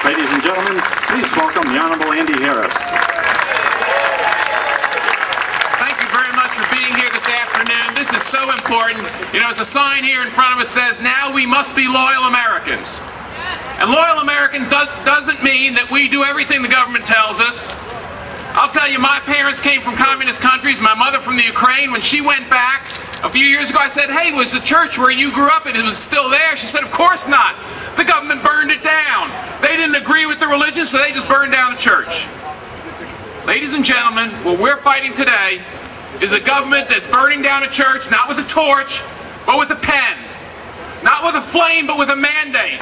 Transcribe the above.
Ladies and gentlemen, please welcome the Honorable Andy Harris. Thank you very much for being here this afternoon. This is so important. You know, there's a sign here in front of us says, "Now we must be loyal Americans." And loyal Americans doesn't mean that we do everything the government tells us. I'll tell you, my parents came from communist countries, my mother from the Ukraine. When she went back a few years ago, I said, "Hey, was the church where you grew up and it was still there?" She said, "Of course not. The government burned it down. They didn't agree with the religion, so they just burned down the church." Ladies and gentlemen, what we're fighting today is a government that's burning down a church, not with a torch, but with a pen. Not with a flame, but with a mandate.